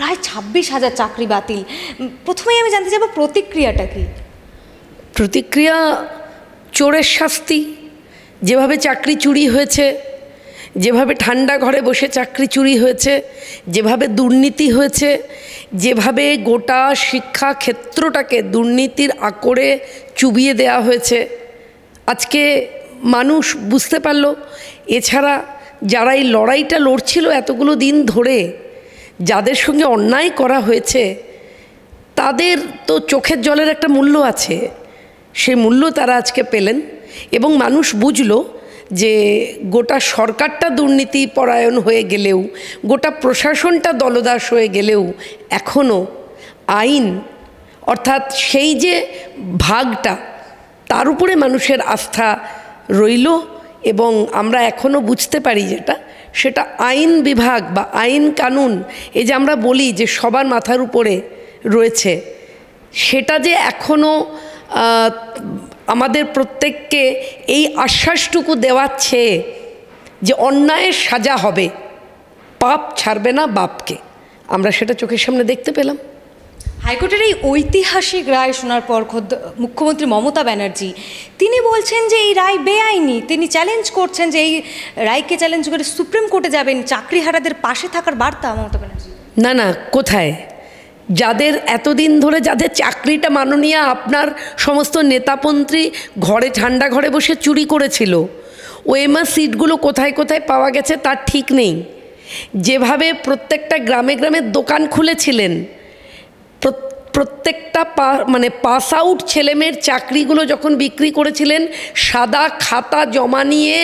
প্রায় 26,000 চাকরি বাতিল। প্রথমেই আমি জানতে চাইব প্রতিক্রিয়াটা কি? প্রতিক্রিয়া চোরের শাস্তি। যেভাবে চাকরি চুরি হয়েছে, যেভাবে ঠান্ডা ঘরে বসে চাকরি চুরি হয়েছে, যেভাবে দুর্নীতি হয়েছে, যেভাবে গোটা শিক্ষা ক্ষেত্রটাকে দুর্নীতির আকড়ে চুবিয়ে দেওয়া হয়েছে, আজকে মানুষ বুঝতে পারল। এছাড়া যারা এই লড়াইটা লড়ছিল এতগুলো দিন ধরে, যাদের সঙ্গে অন্যায় করা হয়েছে, তাদের তো চোখের জলের একটা মূল্য আছে, সেই মূল্য তারা আজকে পেলেন। এবং মানুষ বুঝলো যে গোটা সরকারটা দুর্নীতি পরায়ণ হয়ে গেলেও, গোটা প্রশাসনটা দলদাস হয়ে গেলেও, এখনও আইন অর্থাৎ সেই যে ভাগটা, তার উপরে মানুষের আস্থা রইল। এবং আমরা এখনও বুঝতে পারি সেটা আইন বিভাগ বা আইন কানুন, এই যে আমরা বলি যে সবার মাথার উপরে রয়েছে, সেটা যে এখনও আমাদের প্রত্যেককে এই আশ্বাসটুকু দেওয়াচ্ছে যে অন্যায়ের সাজা হবে, পাপ ছাড়বে না বাপকে, আমরা সেটা চোখের সামনে দেখতে পেলাম। হাইকোর্টের এই ঐতিহাসিক রায় শোনার পর খোদ মুখ্যমন্ত্রী মমতা ব্যানার্জি তিনি বলছেন যে এই রায় বেআইনি। তিনি চ্যালেঞ্জ করছেন যে এই রায়কে চ্যালেঞ্জ করে সুপ্রিম কোর্টে যাবেন। চাকরিহারাদের পাশে থাকার বার্তা মমতা ব্যানার্জি। না, কোথায়? যাদের এতদিন ধরে যাদের চাকরিটা মাননীয়া আপনার সমস্ত নেতামন্ত্রী ঘরে ঠান্ডা ঘরে বসে চুরি করেছিল, ওএমআর সিটগুলো কোথায় কোথায় পাওয়া গেছে তার ঠিক নেই। যেভাবে প্রত্যেকটা গ্রামে গ্রামে দোকান খুলেছিলেন, প্রত্যেকটা পাস আউট ছেলেমেয়ের চাকরিগুলো যখন বিক্রি করেছিলেন, সাদা খাতা জমা নিয়ে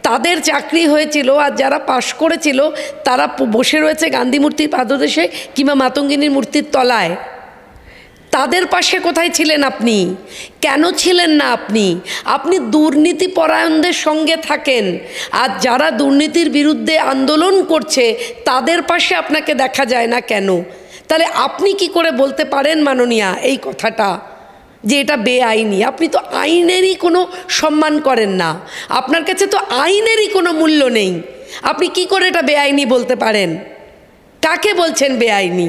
তাদের চাকরি হয়েছিল, আর যারা পাশ করেছিল তারা বসে রয়েছে গান্ধী মূর্তির পাদদেশে কিংবা মাতঙ্গিনীর মূর্তির তলায়। তাদের পাশে কোথায় ছিলেন আপনি? কেন ছিলেন না আপনি? আপনি দুর্নীতি পরায়ণদের সঙ্গে থাকেন, আর যারা দুর্নীতির বিরুদ্ধে আন্দোলন করছে তাদের পাশে আপনাকে দেখা যায় না কেন? তাহলে আপনি কি করে বলতে পারেন মাননীয়া এই কথাটা যে এটা বেআইনি? আপনি তো আইনেরই কোনো সম্মান করেন না, আপনার কাছে তো আইনেরই কোনো মূল্য নেই। আপনি কি করে এটা বেআইনি বলতে পারেন? কাকে বলছেন বেআইনি?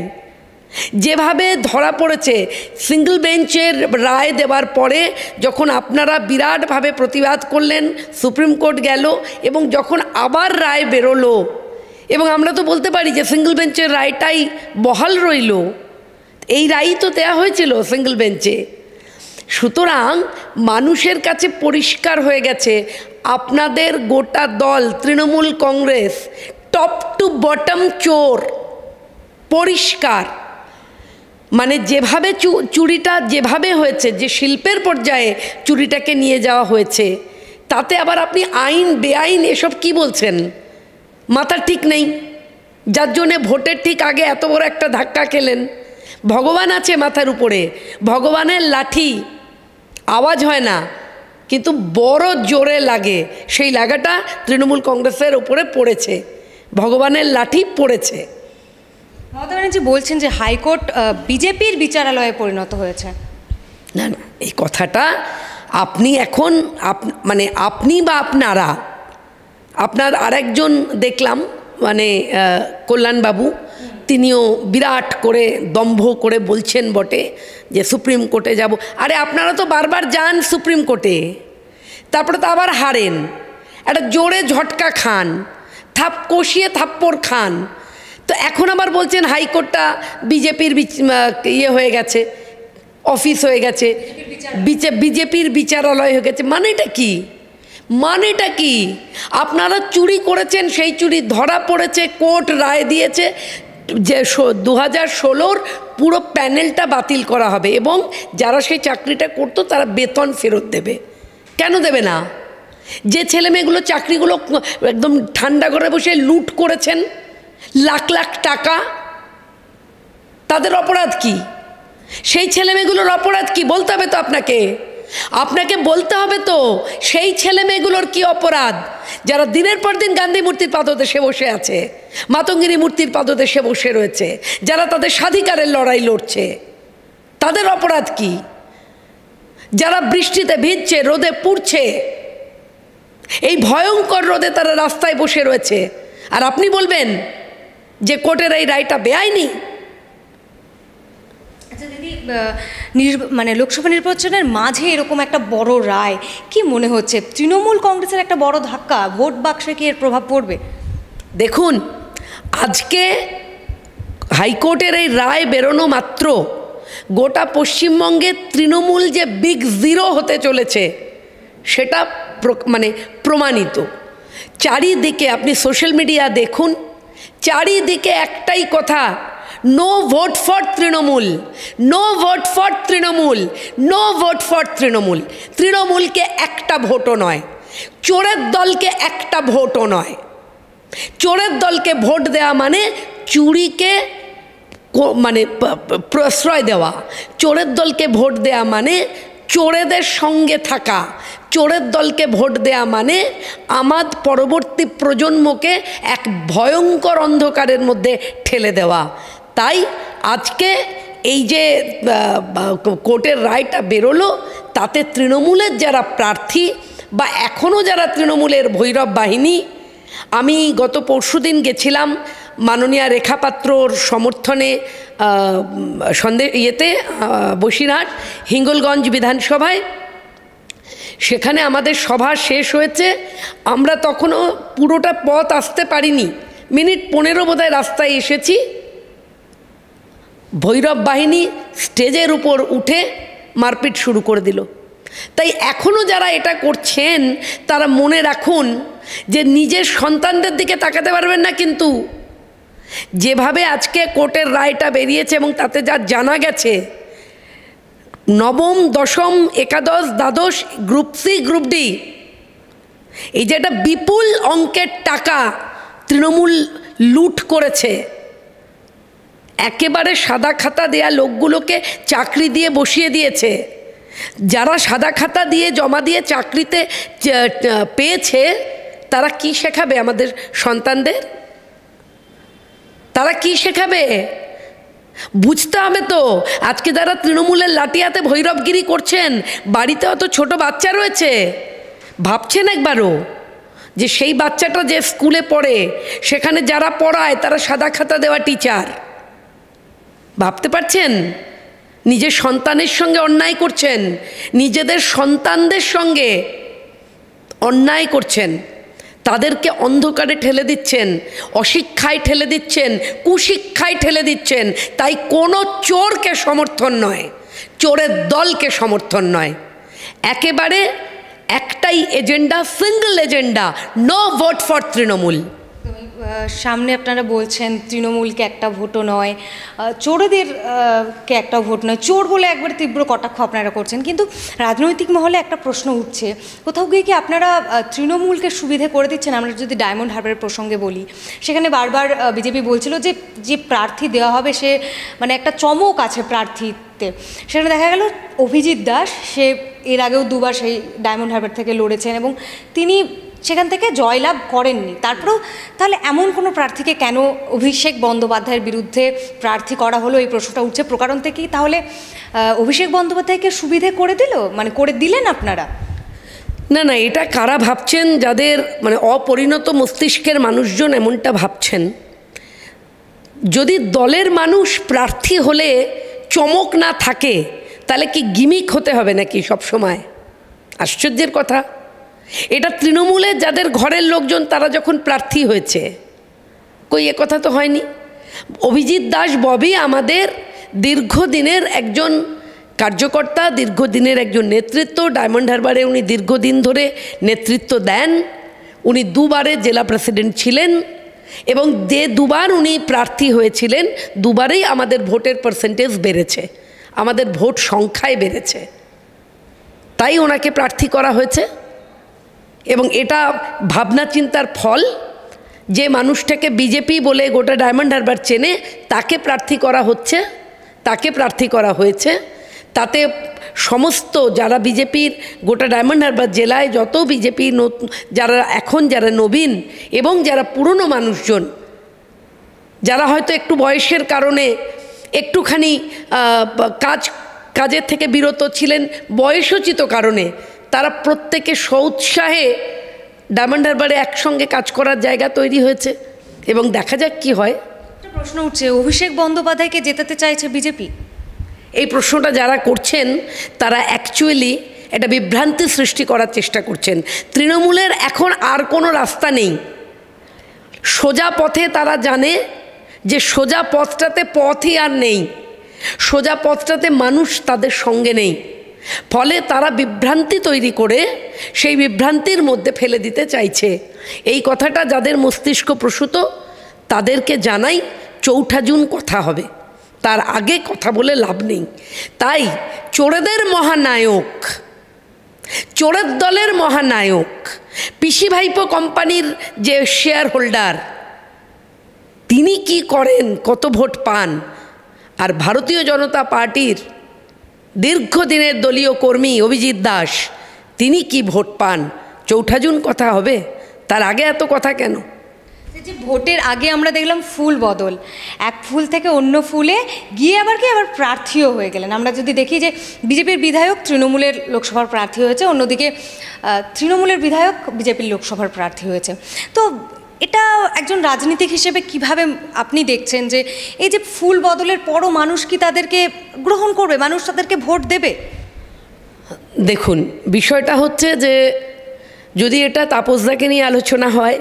যেভাবে ধরা পড়েছে সিঙ্গল বেঞ্চের রায় দেওয়ার পরে, যখন আপনারা বিরাটভাবে প্রতিবাদ করলেন, সুপ্রিম কোর্ট গেল, এবং যখন আবার রায় বেরোলো, এবং আমরা তো বলতে পারি যে সিঙ্গল বেঞ্চের রায়টাই বহাল রইল, এই রায়ই তো দেওয়া হয়েছিল সিঙ্গল বেঞ্চে। সুতরাং মানুষের কাছে পরিষ্কার হয়ে গেছে আপনাদের গোটা দল Trinamool Congress top to bottom চোর, পরিষ্কার। মানে যেভাবে চুরিটা যেভাবে হয়েছে, যে শিল্পের পর্যায়ে চুরিটাকে নিয়ে যাওয়া হয়েছে, তাতে আবার আপনি আইন বেআইন এসব কি বলছেন? মাথা ঠিক নেই, যার জন্যে ভোটের ঠিক আগে এত বড় একটা ধাক্কা খেলেন। ভগবান আছে মাথার উপরে, ভগবানের লাঠি আওয়াজ হয় না কিন্তু বড় জোরে লাগে, সেই লাগাটা তৃণমূল কংগ্রেসের উপরে পড়েছে, ভগবানের লাঠি পড়েছে। মমতা ব্যানার্জি বলছেন যে হাইকোর্ট বিজেপির বিচারালয়ে পরিণত হয়েছে। না, এই কথাটা আপনি এখন আপনি বা আপনারা, আপনার আরেকজন দেখলাম কল্যাণবাবু, তিনিও বিরাট করে দম্ভ করে বলছেন বটে যে সুপ্রিম কোর্টে যাব। আরে আপনারা তো বারবার যান সুপ্রিম কোর্টে, তারপরে তো আবার হারেন, একটা জোরে ঝটকা খান, কষিয়ে থাপ্পড় খান। তো এখন আবার বলছেন হাইকোর্টটা বিজেপির ইয়ে হয়ে গেছে, অফিস হয়ে গেছে, বিজেপির বিচারালয় হয়ে গেছে। মানেটা কি? আপনারা চুরি করেছেন, সেই চুরি ধরা পড়েছে, কোর্ট রায় দিয়েছে যে 2016 পুরো প্যানেলটা বাতিল করা হবে এবং যারা সেই চাকরিটা করতো তারা বেতন ফেরত দেবে। কেন দেবে না? যে ছেলেমেয়েগুলো চাকরিগুলো একদম ঠান্ডা ঘরে বসে লুট করেছেন লাখ লাখ টাকা, তাদের অপরাধ কি? সেই ছেলেমেয়েগুলোর অপরাধ কি বলতে হবে তো আপনাকে বলতে হবে তো সেই ছেলেমেয়েগুলোর কি অপরাধ, যারা দিনের পর দিন গান্ধী মূর্তির পাদদেশে বসে আছে, মাতঙ্গিনী মূর্তির পাদদেশে বসে রয়েছে, যারা তাদের স্বাধিকারের লড়াই লড়ছে, তাদের অপরাধ কি? যারা বৃষ্টিতে ভিজছে, রোদে পুড়ছে, এই ভয়ঙ্কর রোদে তারা রাস্তায় বসে রয়েছে, আর আপনি বলবেন যে কোর্টের এই রায়টা বেআইনি? মানে লোকসভা নির্বাচনের মাঝে এরকম একটা বড় রায়, কি মনে হচ্ছে তৃণমূল কংগ্রেসের একটা বড় ধাক্কা, ভোট বাক্সে কি এর প্রভাব পড়বে? দেখুন, আজকে হাইকোর্টের এই রায় বেরোনো মাত্র গোটা পশ্চিমবঙ্গে তৃণমূল যে বিগ জিরো হতে চলেছে সেটা মানে প্রমাণিত। চারিদিকে আপনি সোশ্যাল মিডিয়া দেখুন, চারিদিকে একটাই কথা, no vote for Trinamool, no vote for Trinamool, no vote for Trinamool. তৃণমূলকে একটা ভোটও নয়, চোরের দলকে একটা ভোটও নয়। চোরের দলকে ভোট দেওয়া মানে চুরিকে মানে প্রশ্রয় দেওয়া, চোরের দলকে ভোট দেওয়া মানে চোরেদের সঙ্গে থাকা, চোরের দলকে ভোট দেওয়া মানে আমার পরবর্তী প্রজন্মকে এক ভয়ঙ্কর অন্ধকারের মধ্যে ঠেলে দেওয়া। তাই আজকে এই যে কোর্টের রায়টা বেরোলো, তাতে তৃণমূলের যারা প্রার্থী বা এখনও যারা তৃণমূলের ভৈরব বাহিনী, আমি গত পরশুদিন গেছিলাম মাননীয়া রেখা পাত্রর সমর্থনে বসিরহাট হিঙ্গলগঞ্জ বিধানসভায়। সেখানে আমাদের সভা শেষ হয়েছে, আমরা তখনও পুরোটা পথ আসতে পারিনি, মিনিট 15 বোধহয় রাস্তায় এসেছি। ভৈরব বাহিনী স্টেজের উপর উঠে মারপিট শুরু করে দিল। তাই এখনও যারা এটা করছেন তারা মনে রাখুন যে নিজের সন্তানদের দিকে তাকাতে পারবেন না। কিন্তু যেভাবে আজকে কোর্টের রায়টা বেরিয়েছে এবং তাতে যা জানা গেছে, নবম, দশম, একাদশ, দ্বাদশ, গ্রুপ সি, গ্রুপ ডি, এই যে একটা বিপুল অঙ্কের টাকা তৃণমূল লুট করেছে, একেবারে সাদা খাতা দেয়া লোকগুলোকে চাকরি দিয়ে বসিয়ে দিয়েছে। যারা সাদা খাতা দিয়ে জমা দিয়ে চাকরিতে পেয়েছে তারা কি শেখাবে আমাদের সন্তানদের? তারা কি শেখাবে? বুঝতে হবে তো। আজকে যারা তৃণমূলের লাঠি হাতে ভৈরবগিরি করছেন, বাড়িতে অত ছোট বাচ্চা রয়েছে, ভাবছেন একবারও যে সেই বাচ্চাটা যে স্কুলে পড়ে সেখানে যারা পড়ায় তারা সাদা খাতা দেওয়া টিচার? ভাবতে পারছেন? নিজের সন্তানের সঙ্গে অন্যায় করছেন, নিজেদের সন্তানদের সঙ্গে অন্যায় করছেন, তাদেরকে অন্ধকারে ঠেলে দিচ্ছেন, অশিক্ষায় ঠেলে দিচ্ছেন, কুশিক্ষায় ঠেলে দিচ্ছেন। তাই কোনো চোরকে সমর্থন নয়, চোরের দলকে সমর্থন নয়, একেবারে একটাই agenda, single agenda, no vote for Trinamool. সামনে আপনারা বলছেন তৃণমূলকে একটা ভোটও নয়, চোরদের কে একটা ভোট নয়, চোর বলে একবার তীব্র কটাক্ষ আপনারা করছেন। কিন্তু রাজনৈতিক মহলে একটা প্রশ্ন উঠছে, কোথাও গিয়ে কি আপনারা তৃণমূলকে সুবিধে করে দিচ্ছেন? আমরা যদি ডায়মন্ড হারবারের প্রসঙ্গে বলি, সেখানে বারবার বিজেপি বলছিল যে যে প্রার্থী দেওয়া হবে সে মানে একটা চমক আছে প্রার্থীতে। সেখানে দেখা গেল অভিজিৎ দাস, সে এর আগেও দুবার সেই ডায়মন্ড হারবার থেকে লড়েছেন এবং তিনি সেখান থেকে জয়লাভ করেননি। তারপরেও তাহলে এমন কোনো প্রার্থীকে কেন অভিষেক বন্দ্যোপাধ্যায়ের বিরুদ্ধে প্রার্থী করা হলো, এই প্রশ্নটা উঠছে। প্রকারণ থেকেই তাহলে অভিষেক বন্দ্যোপাধ্যায়কে সুবিধে করে দিল, মানে করে দিলেন আপনারা? না না, এটা কারা ভাবছেন? যাদের মানে অপরিণত মস্তিষ্কের মানুষজন এমনটা ভাবছেন। যদি দলের মানুষ প্রার্থী হলে চমক না থাকে, তাহলে কি গিমিক হতে হবে নাকি সব সময়? আশ্চর্যের কথা। এটা তৃণমূলের যাদের ঘরের লোকজন তারা যখন প্রার্থী হয়েছে, কই এ কথা তো হয়নি। অভিজিৎ দাস ববি আমাদের দীর্ঘদিনের একজন কার্যকর্তা, দীর্ঘদিনের একজন নেতৃত্ব। ডায়মন্ড হারবারে উনি দীর্ঘদিন ধরে নেতৃত্ব দেন। উনি দুবারের জেলা প্রেসিডেন্ট ছিলেন এবং যে দুবার উনি প্রার্থী হয়েছিলেন, দুবারেই আমাদের ভোটের পার্সেন্টেজ বেড়েছে, আমাদের ভোট সংখ্যায় বেড়েছে, তাই ওনাকে প্রার্থী করা হয়েছে। এবং এটা ভাবনা চিন্তার ফল। যে মানুষটাকে বিজেপি বলে গোটা ডায়মন্ড হারবার চেনে, তাকে প্রার্থী করা হচ্ছে, তাকে প্রার্থী করা হয়েছে। তাতে সমস্ত যারা বিজেপির গোটা ডায়মন্ড হারবার জেলায় যত বিজেপি যারা এখন যারা নবীন এবং যারা পুরনো মানুষজন, যারা হয়তো একটু বয়সের কারণে একটুখানি কাজের থেকে বিরত ছিলেন বয়সোচিত কারণে, তারা প্রত্যেকে সৌৎসাহে ডায়মন্ড হারবারে একসঙ্গে কাজ করার জায়গা তৈরি হয়েছে। এবং দেখা যাক কি হয়। প্রশ্ন উঠছে, অভিষেক বন্দ্যোপাধ্যায়কে জেতাতে চাইছে বিজেপি? এই প্রশ্নটা যারা করছেন তারা অ্যাকচুয়ালি একটা বিভ্রান্তি সৃষ্টি করার চেষ্টা করছেন। তৃণমূলের এখন আর কোনো রাস্তা নেই। সোজা পথে তারা জানে যে সোজা পথটাতে পথই আর নেই, সোজা পথটাতে মানুষ তাদের সঙ্গে নেই। ফলে তারা বিভ্রান্তি তৈরি করে সেই বিভ্রান্তির মধ্যে ফেলে দিতে চাইছে। এই কথাটা যাদের মস্তিষ্ক প্রসূত তাদেরকে জানাই, 4 জুন কথা হবে, তার আগে কথা বলে লাভ নেই। তাই চোরেদের মহানায়ক, চোরের দলের মহানায়ক পিসি ভাইপো কোম্পানির যে শেয়ার হোল্ডার, তিনি কি করেন, কত ভোট পান, আর ভারতীয় জনতা পার্টির দীর্ঘদিনের দলীয় কর্মী অভিজিৎ দাস তিনি কি ভোট পান, 4 জুন কথা হবে। তার আগে এত কথা কেন? যে ভোটের আগে আমরা দেখলাম ফুল বদল, এক ফুল থেকে অন্য ফুলে গিয়ে আবার প্রার্থীও হয়ে গেলেন। আমরা যদি দেখি যে বিজেপির বিধায়ক তৃণমূলের লোকসভার প্রার্থী হয়েছে, অন্যদিকে তৃণমূলের বিধায়ক বিজেপির লোকসভার প্রার্থী হয়েছে। তো এটা একজন রাজনীতিক হিসেবে কিভাবে আপনি দেখছেন যে এই যে ফুল বদলের পরও মানুষ কি তাদেরকে গ্রহণ করবে, মানুষ তাদেরকে ভোট দেবে? দেখুন, বিষয়টা হচ্ছে যে যদি এটা তাপসদাকে নিয়ে আলোচনা হয়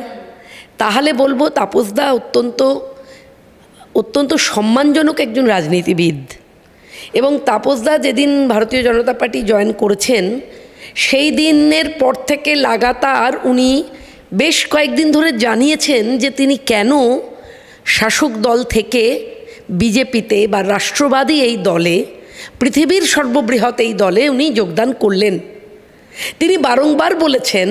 তাহলে বলবো তাপসদা অত্যন্ত সম্মানজনক একজন রাজনীতিবিদ, এবং তাপসদা যেদিন ভারতীয় জনতা পার্টি জয়েন করেছেন সেই দিনের পর থেকে লাগাতার উনি বেশ কয়েকদিন ধরে জানিয়েছেন যে তিনি কেন শাসক দল থেকে বিজেপিতে বা রাষ্ট্রবাদী এই দলে, পৃথিবীর সর্ববৃহৎ এই দলে উনি যোগদান করলেন। তিনি বারংবার বলেছেন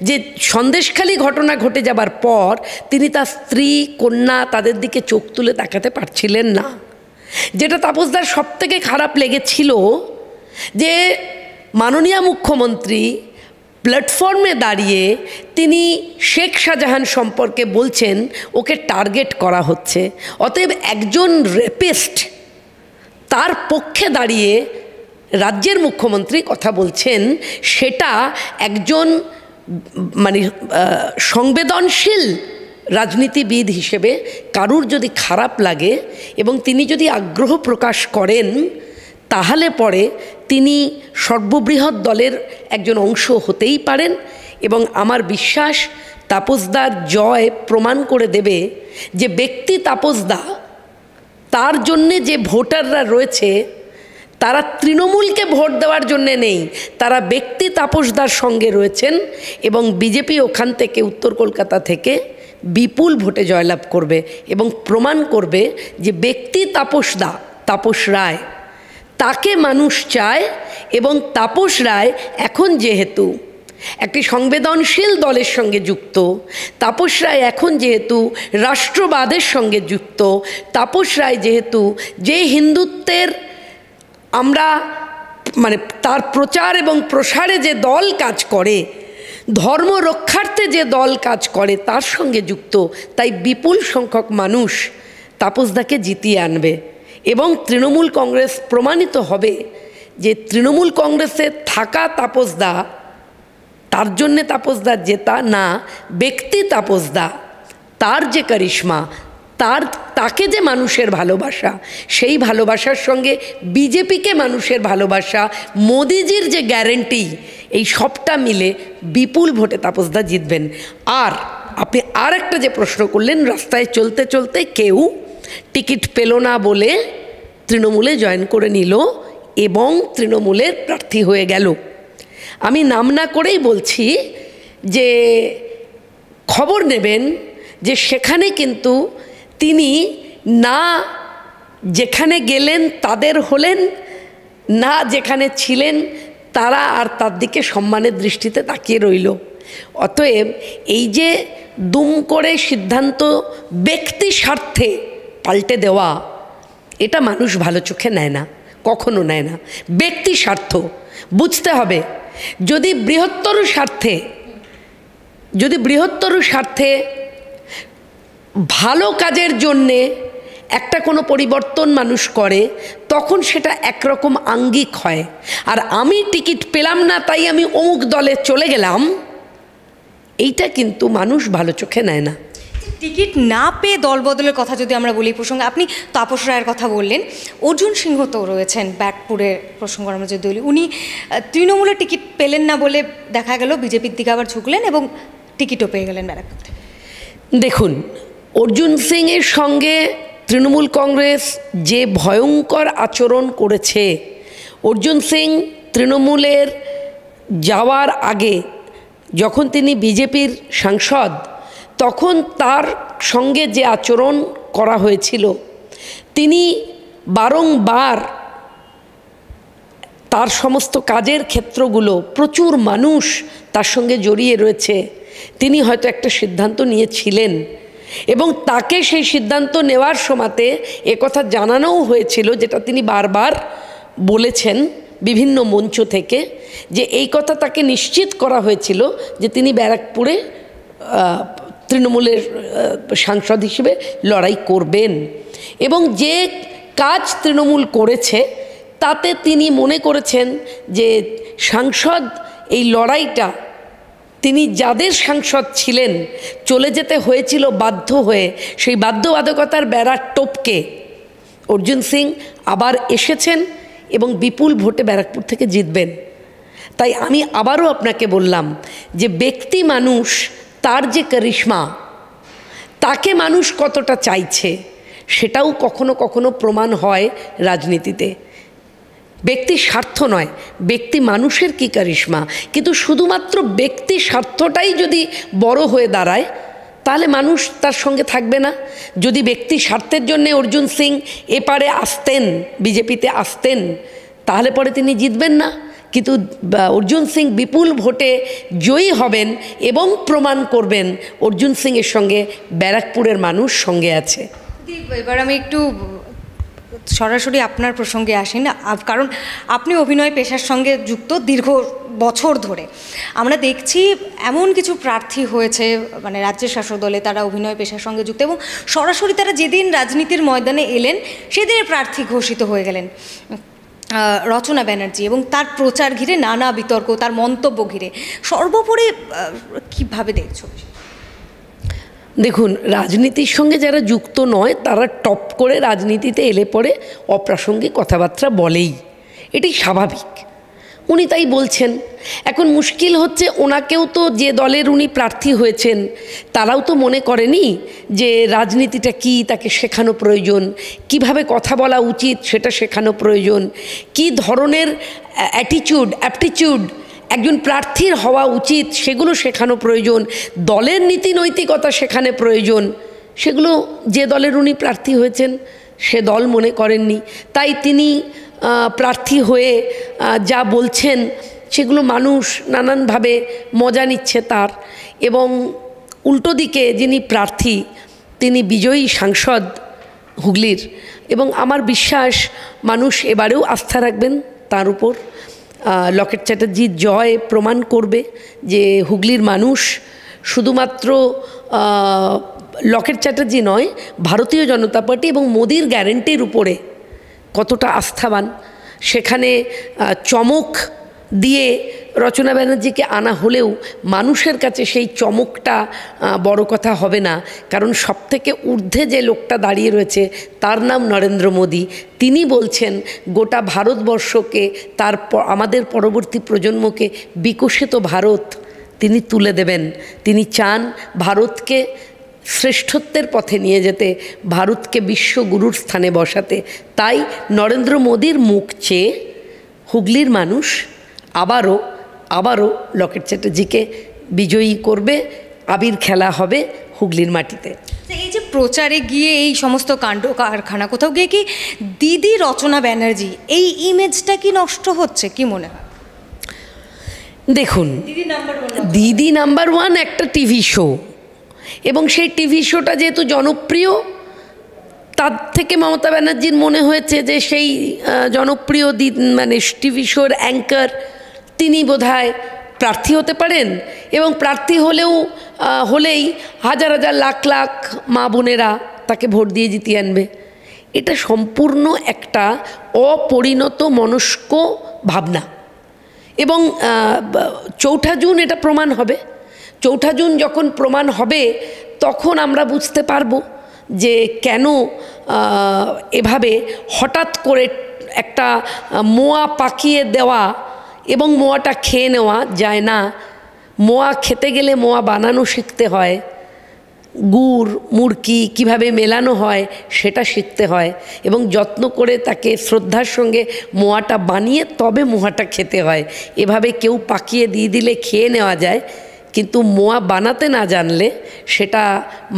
যে সন্দেশখালী ঘটনা ঘটে যাবার পর তিনি তার স্ত্রী, কন্যা তাদের দিকে চোখ তুলে তাকাতে পারছিলেন না। যেটা তাপসদার সবথেকে খারাপ লেগেছিল যে মাননীয় মুখ্যমন্ত্রী প্ল্যাটফর্মে দাঁড়িয়ে তিনি শেখ শাহজাহান সম্পর্কে বলছেন ওকে টার্গেট করা হচ্ছে, অতএব একজন রেপিস্ট তার পক্ষে দাঁড়িয়ে রাজ্যের মুখ্যমন্ত্রী কথা বলছেন, সেটা একজন সংবেদনশীল রাজনীতিবিদ হিসেবে কারুর যদি খারাপ লাগে এবং তিনি যদি আগ্রহ প্রকাশ করেন তাহলে পরে তিনি সর্ববৃহৎ দলের একজন অংশ হতেই পারেন। এবং আমার বিশ্বাস তাপসদার জয় প্রমাণ করে দেবে যে ব্যক্তি তাপসদা, তার জন্যে যে ভোটাররা রয়েছে তারা তৃণমূলকে ভোট দেওয়ার জন্যে নেই, তারা ব্যক্তি তাপসদার সঙ্গে রয়েছেন এবং বিজেপি ওখান থেকে উত্তর কলকাতা থেকে বিপুল ভোটে জয়লাভ করবে এবং প্রমাণ করবে যে ব্যক্তি তাপসদা, তাপস রায়, তাকে মানুষ চায়। এবং তাপস রায় এখন যেহেতু একটি সংবেদনশীল দলের সঙ্গে যুক্ত, তাপস রায় এখন যেহেতু রাষ্ট্রবাদের সঙ্গে যুক্ত, তাপস রায় যেহেতু যে হিন্দুত্বের আমরা তার প্রচার এবং প্রসারে যে দল কাজ করে, ধর্ম রক্ষার্থে যে দল কাজ করে তার সঙ্গে যুক্ত, তাই বিপুল সংখ্যক মানুষ তাপসদাকে জিতিয়ে আনবে এবং তৃণমূল কংগ্রেস প্রমাণিত হবে যে তৃণমূল কংগ্রেসে থাকা তাপসদা, তার জন্যে তাপসদা জেতা না, ব্যক্তি তাপসদা, তার যে কারিশমা, তাকে যে মানুষের ভালোবাসা, সেই ভালোবাসার সঙ্গে বিজেপিকে মানুষের ভালোবাসা, মোদিজির যে গ্যারেন্টি, এই সবটা মিলে বিপুল ভোটে তাপসদা জিতবেন। আর আপনি আর একটা যে প্রশ্ন করলেন, রাস্তায় চলতে চলতে কেউ টিকিট পেল না বলে তৃণমূলে জয়েন করে নিল এবং তৃণমূলের প্রার্থী হয়ে গেল। আমি নাম না করেই বলছি যে খবর নেবেন যে সেখানে কিন্তু তিনি না যেখানে গেলেন তাদের হলেন, না যেখানে ছিলেন তারা আর তার দিকে সম্মানের দৃষ্টিতে তাকিয়ে রইল। অতএব এই যে দুম করে সিদ্ধান্ত ব্যক্তি স্বার্থে পাল্টে দেওয়া, এটা মানুষ ভালো চোখে নেয় না, কখনো নেয় না। ব্যক্তি স্বার্থ বুঝতে হবে। যদি বৃহত্তর স্বার্থে ভালো কাজের জন্যে একটা কোনো পরিবর্তন মানুষ করে, তখন সেটা একরকম আঙ্গিক হয়। আর আমি টিকিট পেলাম না তাই আমি অমুক দলে চলে গেলাম, এইটা কিন্তু মানুষ ভালো চোখে নেয় না। টিকিট না পেয়ে দলবদলের কথা যদি আমরা বলি প্রসঙ্গে, আপনি তাপস রায়ের কথা বললেন, অর্জুন সিংহ তো রয়েছেন ব্যারাকপুরের প্রসঙ্গ আমরা যদি বলি, উনি তৃণমূলের টিকিট পেলেন না বলে দেখা গেল বিজেপির দিকে আবার ঝুঁকলেন এবং টিকিটও পেয়ে গেলেন ব্যারাকপুর থেকে। দেখুন, অর্জুন সিংয়ের সঙ্গে তৃণমূল কংগ্রেস যে ভয়ঙ্কর আচরণ করেছে, অর্জুন সিং তৃণমূলের যাওয়ার আগে যখন তিনি বিজেপির সাংসদ, তখন তার সঙ্গে যে আচরণ করা হয়েছিল, তিনি বারংবার তার সমস্ত কাজের ক্ষেত্রগুলো, প্রচুর মানুষ তার সঙ্গে জড়িয়ে রয়েছে, তিনি হয়তো একটা সিদ্ধান্ত নিয়েছিলেন এবং তাকে সেই সিদ্ধান্ত নেওয়ার সময়তে একথা জানানোও হয়েছিল, যেটা তিনি বারবার বলেছেন বিভিন্ন মঞ্চ থেকে, যে এই কথা তাকে নিশ্চিত করা হয়েছিল যে তিনি ব্যারাকপুরে তৃণমূলের সাংসদ হিসেবে লড়াই করবেন এবং যে কাজ তৃণমূল করেছে তাতে তিনি মনে করেছেন যে সাংসদ এই লড়াইটা তিনি যাদের সাংসদ ছিলেন চলে যেতে হয়েছিল বাধ্য হয়ে, সেই বাধ্যবাধকতার বেড়া টপকে অর্জুন সিং আবার এসেছেন এবং বিপুল ভোটে ব্যারাকপুর থেকে জিতবেন। তাই আমি আবারও আপনাকে বললাম যে ব্যক্তি মানুষ, তার যে কারিশমা, তাকে মানুষ কতটা চাইছে সেটাও কখনো কখনো প্রমাণ হয় রাজনীতিতে। ব্যক্তি স্বার্থ নয়, ব্যক্তি মানুষের কী কারিশমা, কিন্তু শুধুমাত্র ব্যক্তি স্বার্থটাই যদি বড় হয়ে দাঁড়ায় তাহলে মানুষ তার সঙ্গে থাকবে না। যদি ব্যক্তি স্বার্থের জন্যে অর্জুন সিং এপারে আসতেন, বিজেপিতে আসতেন, তাহলে পরে তিনি জিতবেন না, কিন্তু অর্জুন সিং বিপুল ভোটে জয়ী হবেন এবং প্রমাণ করবেন অর্জুন সিংয়ের সঙ্গে ব্যারাকপুরের মানুষ সঙ্গে আছে। এবার আমি একটু সরাসরি আপনার প্রসঙ্গে আসি না, কারণ আপনি অভিনয় পেশার সঙ্গে যুক্ত দীর্ঘ বছর ধরে। আমরা দেখছি এমন কিছু প্রার্থী হয়েছে মানে রাজ্যের শাসক দলে, তারা অভিনয় পেশার সঙ্গে যুক্ত এবং সরাসরি তারা যেদিন রাজনীতির ময়দানে এলেন সেদিনের প্রার্থী ঘোষিত হয়ে গেলেন। রচনা ব্যানার্জি এবং তার প্রচার ঘিরে নানা বিতর্ক, তার মন্তব্য ঘিরে, সর্বোপরি কীভাবে দেখছো? দেখুন, রাজনীতির সঙ্গে যারা যুক্ত নয় তারা টপ করে রাজনীতিতে এলে পরে অপ্রাসঙ্গিক কথাবার্তা বলেই, এটি স্বাভাবিক। উনি তাই বলছেন। এখন মুশকিল হচ্ছে, ওনাকেও তো যে দলের উনি প্রার্থী হয়েছেন তারাও তো মনে করেনি যে রাজনীতিটা কি, তাকে শেখানো প্রয়োজন, কিভাবে কথা বলা উচিত সেটা শেখানো প্রয়োজন, কি ধরনের অ্যাপটিচিউড একজন প্রার্থীর হওয়া উচিত সেগুলো শেখানো প্রয়োজন, দলের নীতি নৈতিকতা শেখানো প্রয়োজন, সেগুলো যে দলের উনি প্রার্থী হয়েছেন সে দল মনে করেননি। তাই তিনি প্রার্থী হয়ে যা বলছেন সেগুলো মানুষ নানানভাবে মজা নিচ্ছে তার, এবং উল্টো দিকে যিনি প্রার্থী তিনি বিজয়ী সাংসদ হুগলির, এবং আমার বিশ্বাস মানুষ এবারেও আস্থা রাখবেন তার উপর। লকেট চ্যাটার্জির জয় প্রমাণ করবে যে হুগলির মানুষ শুধুমাত্র লকেট চ্যাটার্জি নয়, ভারতীয় জনতা পার্টি এবং মোদির গ্যারেন্টির উপরে কতটা আস্থাবান। সেখানে চমক দিয়ে রচনা ব্যানার্জিকে আনা হলেও মানুষের কাছে সেই চমকটা বড় কথা হবে না, কারণ সবথেকে ঊর্ধ্বে যে লোকটা দাঁড়িয়ে রয়েছে তার নাম নরেন্দ্র মোদী। তিনি বলছেন গোটা ভারতবর্ষকে, আমাদের পরবর্তী প্রজন্মকে বিকশিত ভারত তিনি তুলে দেবেন। তিনি চান ভারতকে শ্রেষ্ঠত্বের পথে নিয়ে যেতে, ভারতকে বিশ্বগুরুর স্থানে বসাতে। তাই নরেন্দ্র মোদীর মুখ চেয়ে হুগলির মানুষ আবারও লকেট চ্যাটার্জিকে বিজয়ী করবে, আবির খেলা হবে হুগলির মাটিতে। এই যে প্রচারে গিয়ে এই সমস্ত কাণ্ড কারখানা, কোথাও গিয়ে কি দিদি রচনা ব্যানার্জি এই ইমেজটা কি নষ্ট হচ্ছে, কি মনে হয়? দেখুন, দিদি নাম্বার ওয়ান একটা টিভি শো, এবং সেই টিভি শোটা যেহেতু জনপ্রিয়, তার থেকে মমতা ব্যানার্জির মনে হয়েছে যে সেই জনপ্রিয় মানে টিভি শোর অ্যাঙ্কার তিনি বোধহয় প্রার্থী হতে পারেন, এবং প্রার্থী হলেই হাজার হাজার লাখ লাখ মা বোনেরা তাকে ভোট দিয়ে জিতিয়ে আনবে। এটা সম্পূর্ণ একটা অপরিণত মনস্ক ভাবনা, এবং 4 জুন এটা প্রমাণ হবে। 4 জুন যখন প্রমাণ হবে তখন আমরা বুঝতে পারবো যে কেন এভাবে হঠাৎ করে একটা মোয়া পাকিয়ে দেওয়া এবং মোয়াটা খেয়ে নেওয়া যায় না। মোয়া খেতে গেলে মোয়া বানানো শিখতে হয়, গুড় মুড়কি কিভাবে মেলানো হয় সেটা শিখতে হয়, এবং যত্ন করে তাকে শ্রদ্ধার সঙ্গে মোয়াটা বানিয়ে তবে মোয়াটা খেতে হয়। এভাবে কেউ পাকিয়ে দিয়ে দিলে খেয়ে নেওয়া যায়, কিন্তু মোয়া বানাতে না জানলে সেটা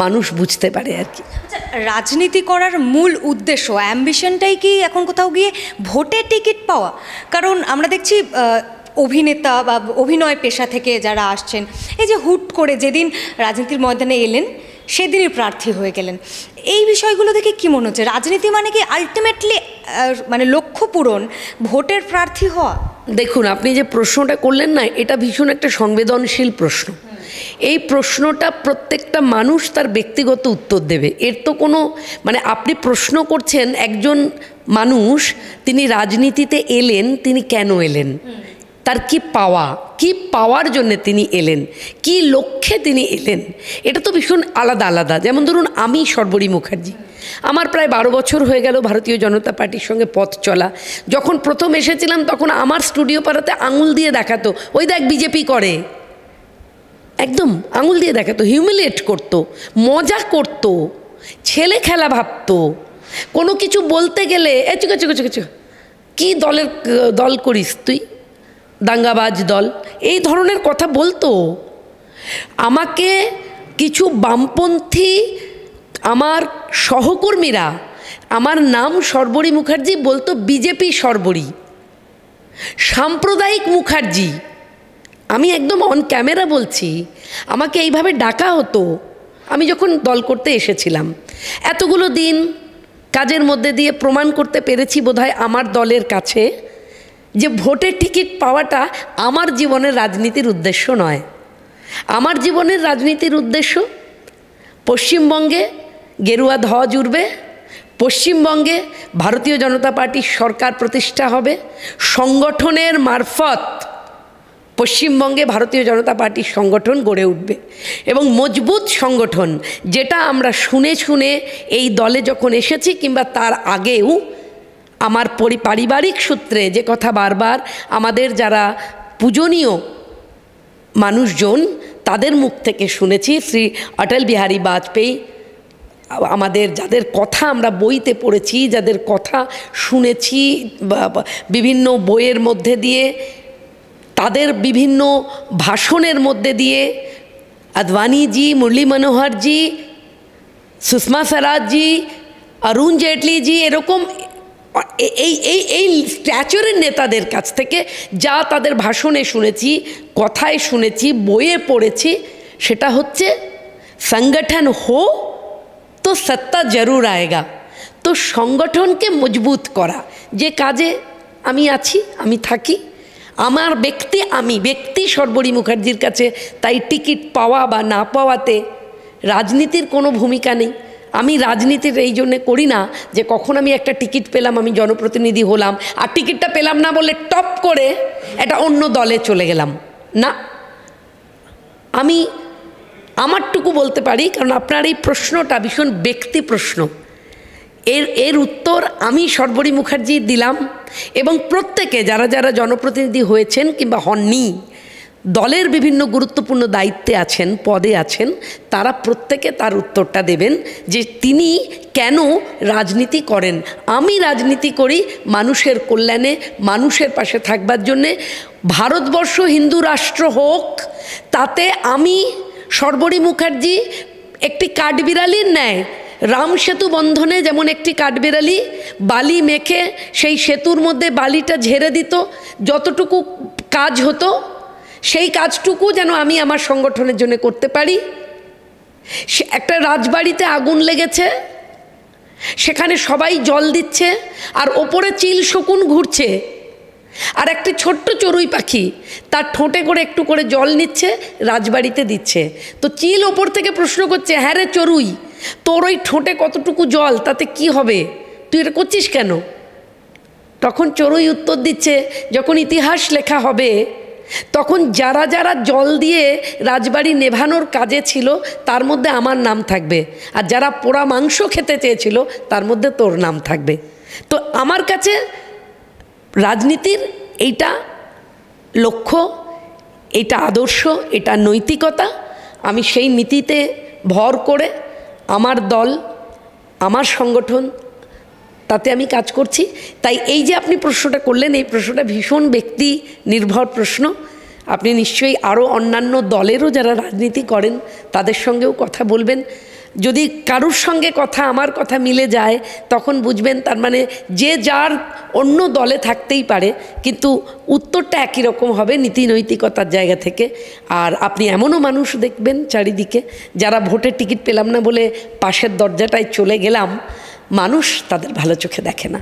মানুষ বুঝতে পারে আর কি। আচ্ছা, রাজনীতি করার মূল উদ্দেশ্য অ্যাম্বিশনটাই কি এখন কোথাও গিয়ে ভোটের টিকিট পাওয়া? কারণ আমরা দেখছি অভিনেতা বা অভিনয় পেশা থেকে যারা আসছেন, এই যে হুট করে যেদিন রাজনীতির ময়দানে এলেন সেদিনই প্রার্থী হয়ে গেলেন, এই বিষয়গুলো দেখে কী মনে হচ্ছে? রাজনীতি মানে কি আলটিমেটলি মানে লক্ষ্য পূরণ, ভোটের প্রার্থী হওয়া? দেখুন, আপনি যে প্রশ্নটা করলেন না, এটা ভীষণ একটা সংবেদনশীল প্রশ্ন। এই প্রশ্নটা প্রত্যেকটা মানুষ তার ব্যক্তিগত উত্তর দেবে। এর তো কোনো মানে, আপনি প্রশ্ন করছেন একজন মানুষ, তিনি রাজনীতিতে এলেন, তিনি কেন এলেন, তার কি পাওয়ার জন্য তিনি এলেন, কি লক্ষ্যে তিনি এলেন, এটা তো ভীষণ আলাদা আলাদা। যেমন ধরুন, আমি শর্বরী মুখার্জি, আমার প্রায় 12 বছর হয়ে গেল ভারতীয় জনতা পার্টির সঙ্গে পথ চলা। যখন প্রথম এসেছিলাম তখন আমার স্টুডিও পাড়াতে আঙুল দিয়ে দেখাতো, ওই দেখ বিজেপি করে, একদম আঙুল দিয়ে দেখাতো, হিউমিলিয়েট করতো, মজা করতো, ছেলে খেলা ভাবতো। কোনো কিছু বলতে গেলে কি দল করিস তুই, দাঙ্গাবাজ দল, এই ধরনের কথা বলতো। আমাকে কিছু বামপন্থী আমার সহকর্মীরা আমার নাম শর্বরী মুখার্জি বলতো বিজেপি শর্বরী, সাম্প্রদায়িক মুখার্জি। আমি একদম অন ক্যামেরা বলছি, আমাকে এইভাবে ডাকা হতো আমি যখন দল করতে এসেছিলাম। এতগুলো দিন কাজের মধ্যে দিয়ে প্রমাণ করতে পেরেছি বোধহয় আমার দলের কাছে যে ভোটের টিকিট পাওয়াটা আমার জীবনের রাজনীতির উদ্দেশ্য নয়। আমার জীবনের রাজনীতির উদ্দেশ্য পশ্চিমবঙ্গে গেরুয়া ধ্বজ উড়বে, পশ্চিমবঙ্গে ভারতীয় জনতা পার্টির সরকার প্রতিষ্ঠা হবে, সংগঠনের মারফত পশ্চিমবঙ্গে ভারতীয় জনতা পার্টির সংগঠন গড়ে উঠবে, এবং মজবুত সংগঠন, যেটা আমরা শুনে শুনে এই দলে যখন এসেছি কিংবা তার আগেও আমার পারিবারিক সূত্রে যে কথা বারবার আমাদের যারা পূজনীয় মানুষজন তাদের মুখ থেকে শুনেছি, শ্রী অটল বিহারী বাজপেয়ী, আমাদের যাদের কথা আমরা বইতে পড়েছি, যাদের কথা শুনেছি বিভিন্ন বইয়ের মধ্যে দিয়ে, তাদের বিভিন্ন ভাষণের মধ্যে দিয়ে, আদবানিজি, মুরলী মনোহরজি, সুষমা স্বরাজজি, অরুণ জেটলিজি, এরকম এই স্ট্যাচারের নেতাদের কাছ থেকে যা তাদের ভাষণে শুনেছি, কথায় শুনেছি, বইয়ে পড়েছি, সেটা হচ্ছে সংগঠন হো তো সত্তা জরুর আয়েগা। তো সংগঠনকে মজবুত করা, যে কাজে আমি আছি, আমি থাকি, আমার ব্যক্তি শর্বরী মুখার্জির কাছে তাই টিকিট পাওয়া বা না পাওয়াতে রাজনীতির কোনো ভূমিকা নেই। আমি রাজনীতির এই জন্যে করি না যে কখন আমি একটা টিকিট পেলাম আমি জনপ্রতিনিধি হলাম, আর টিকিটটা পেলাম না বলে টপ করে এটা অন্য দলে চলে গেলাম, না। আমি আমারটুকু বলতে পারি, কারণ আপনার এই প্রশ্নটা ভীষণ ব্যক্তি প্রশ্ন, এর উত্তর আমি শর্বরী মুখার্জি দিলাম, এবং প্রত্যেকে যারা যারা জনপ্রতিনিধি হয়েছেন কিংবা হননি, দলের বিভিন্ন গুরুত্বপূর্ণ দায়িত্বে আছেন, পদে আছেন, তারা প্রত্যেকে তার উত্তরটা দেবেন যে তিনি কেন রাজনীতি করেন। আমি রাজনীতি করি মানুষের কল্যাণে, মানুষের পাশে থাকবার জন্যে। ভারতবর্ষ হিন্দু রাষ্ট্র হোক, তাতে আমি শর্বরী মুখার্জি একটি কাঠবিড়ালির ন্যায়, রাম সেতু বন্ধনে যেমন একটি কাঠবিড়ালি বালি মেখে সেই সেতুর মধ্যে বালিটা ঝেড়ে দিত, যতটুকু কাজ হতো সেই কাজটুকু যেন আমি আমার সংগঠনের জন্য করতে পারি। একটা রাজবাড়িতে আগুন লেগেছে, সেখানে সবাই জল দিচ্ছে, আর ওপরে চিল শকুন ঘুরছে, আর একটি ছোট্ট চড়ুই পাখি তার ঠোঁটে করে একটু করে জল নিচ্ছে, রাজবাড়িতে দিচ্ছে। তো চিল ওপর থেকে প্রশ্ন করছে, হ্যাঁ রে চড়ুই, তোর ওই ঠোঁটে কতটুকু জল, তাতে কি হবে, তুই এটা করছিস কেন? তখন চড়ুই উত্তর দিচ্ছে, যখন ইতিহাস লেখা হবে তখন যারা যারা জল দিয়ে রাজবাড়ি নেভানোর কাজে ছিল তার মধ্যে আমার নাম থাকবে, আর যারা পোড়া মাংস খেতে চেয়েছিল তার মধ্যে তোর নাম থাকবে। তো আমার কাছে রাজনীতির এইটা লক্ষ্য, এটা আদর্শ, এটা নৈতিকতা। আমি সেই নীতিতে ভর করে আমার দল, আমার সংগঠন, তাতে আমি কাজ করছি। তাই এই যে আপনি প্রশ্নটা করলেন, এই প্রশ্নটা ভীষণ ব্যক্তি নির্ভর প্রশ্ন। আপনি নিশ্চয়ই আরও অন্যান্য দলেরও যারা রাজনীতি করেন তাদের সঙ্গেও কথা বলবেন। যদি কারুর সঙ্গে কথা আমার কথা মিলে যায় তখন বুঝবেন তার মানে যে যার অন্য দলে থাকতেই পারে, কিন্তু উত্তরটা একই রকম হবে নীতি নৈতিকতার জায়গা থেকে। আর আপনি এমনও মানুষ দেখবেন চারিদিকে যারা ভোটের টিকিট পেলাম না বলে পাশের দরজাটায় চলে গেলাম, মানুষ তাদের ভালো চোখে দেখে না।